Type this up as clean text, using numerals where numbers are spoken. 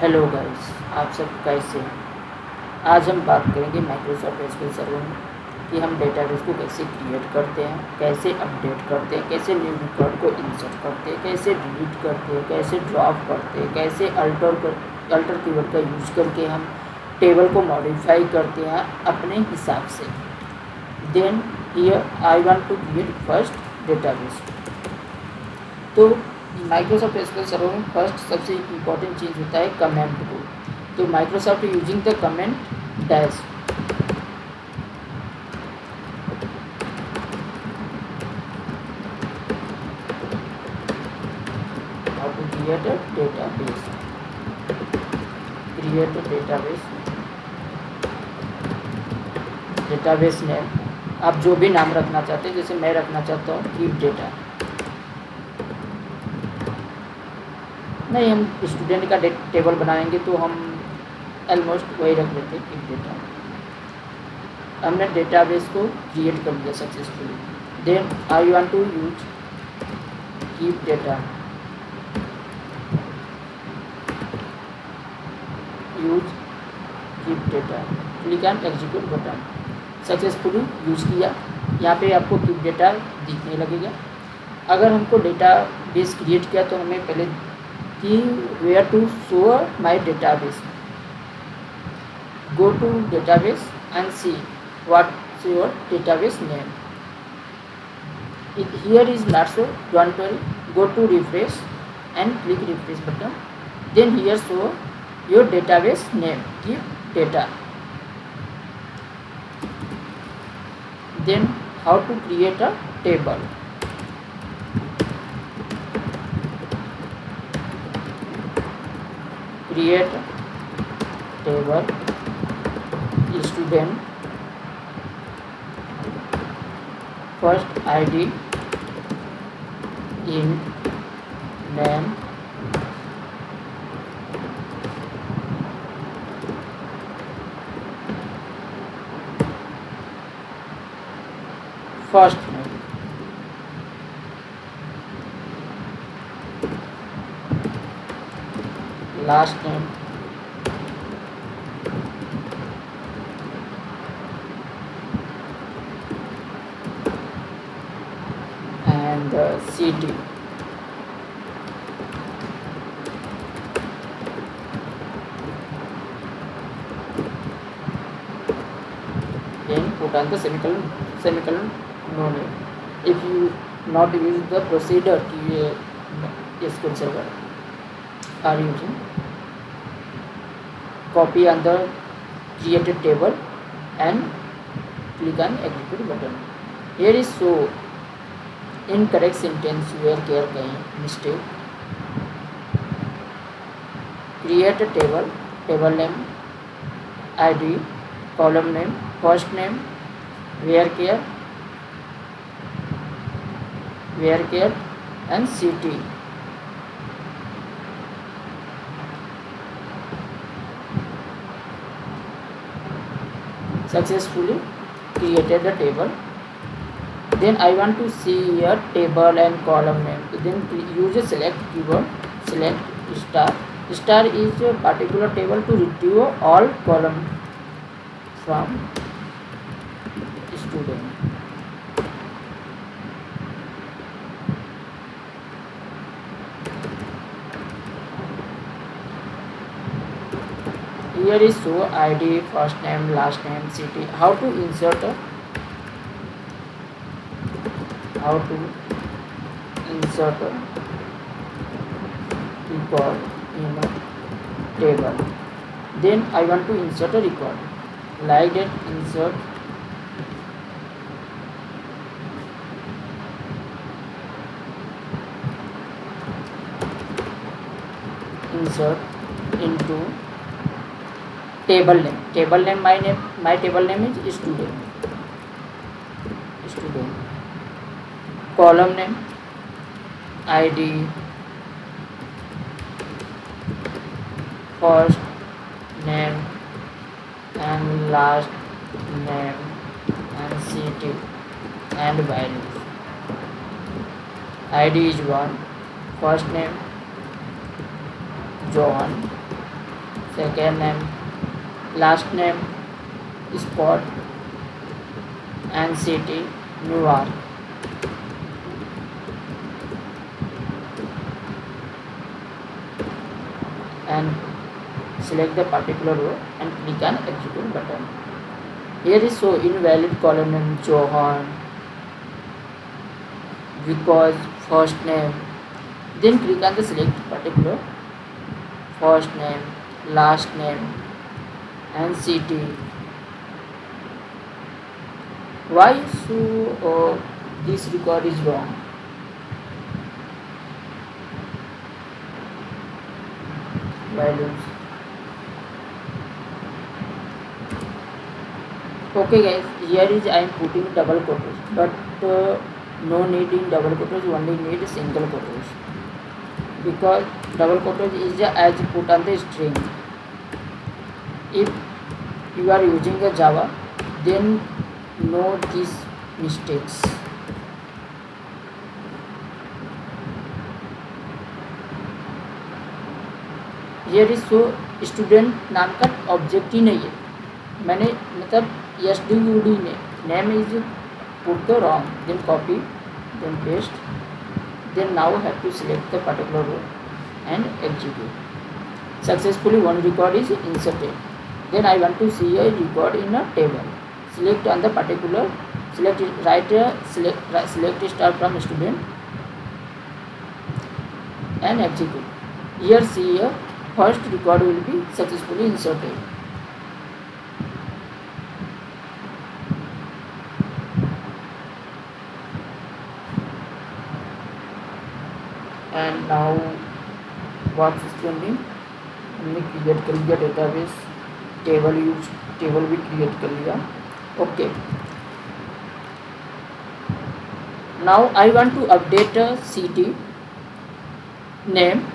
Hello guys, आप सब कैसे हैं। आज हम बात करेंगे माइक्रोसॉफ्ट एसक्यूएल सर्वर में कि हम डेटाबेस को कैसे क्रिएट करते हैं, कैसे अपडेट करते हैं, कैसे न्यू रिकॉर्ड को इंसर्ट करते हैं, कैसे डिलीट करते हैं, कैसे ड्रॉप करते हैं, कैसे अल्टर कीवर्ड का यूज करके हम टेबल को मॉडिफाई करते हैं अपने हिसाब से। Then here I want to create first database. तो माइक्रोसॉफ्ट एसक्यूएल सर्वर में फर्स्ट सबसे इम्पॉर्टेंट चीज़ होता है कमेंट को। तो Microsoft using the comment dash how to create a database. Create a database name आप जो भी नाम रखना चाहते हैं, जैसे मैं रखना चाहता हूँ कीप डेटा। नहीं, हम स्टूडेंट का टेबल बनाएंगे तो हम ऑलमोस्ट वही रख लेते हैं कीप डेटा। हमने डेटाबेस को क्रिएट कर लिया successfully. Then I want to use keep data, use keep data, click and execute button. Successfully use किया। यहाँ पे आपको कीप डेटा दिखने लगेगा। अगर हमको डेटा बेस क्रिएट किया तो हमें पहले कि where to show my database, go to database and see what's your database name. Here is not so, don't worry, go to refresh and click refresh button. Then here show your database name, keep data. Then how to create a table. Create table student, first id in name, first name, last name, and city. Then put on the semicolon no name. If you not use the procedure SQL server are using, copy on the created table and click on execute button. Here is so incorrect sentence where care कहीं mistake. Create a table name, id, column name, first name, where care and city. Successfully created the table. Then I want to see a table and column name. Then use a select keyword, select star. Star is a particular table to retrieve all column from student. Here is show id, first name, last name, city. How to insert record in a table. Then I want to insert a record like that. Insert into table name. My table name is student. Column name, id, first name and last name and city and values. id is 1, first name John, second name, last name, sport and city, Newark. And select the particular row and click on execute button. Here is show invalid column name Johan because first name. Then click on the select particular first name, last name and city. Why so this record is wrong? Values. Okay guys, here is I am putting double quotes, but no need in double quotes, only need single quotes, because double quotes is as put on the string. If you are using a Java, then know these mistakes. Here is so student नाम का object ही नहीं है, मैंने मतलब S D U D name is put the wrong, then copy, then paste, then now have to select the particular row and execute. Successfully one record is inserted. Then I want to see a record in a table. Select on the particular, select right select star from student and execute. Here see a first record will be successfully inserted. And now what's pending, हमने create कर लिया database, table भी create कर लिया. Okay, now I want to update a city name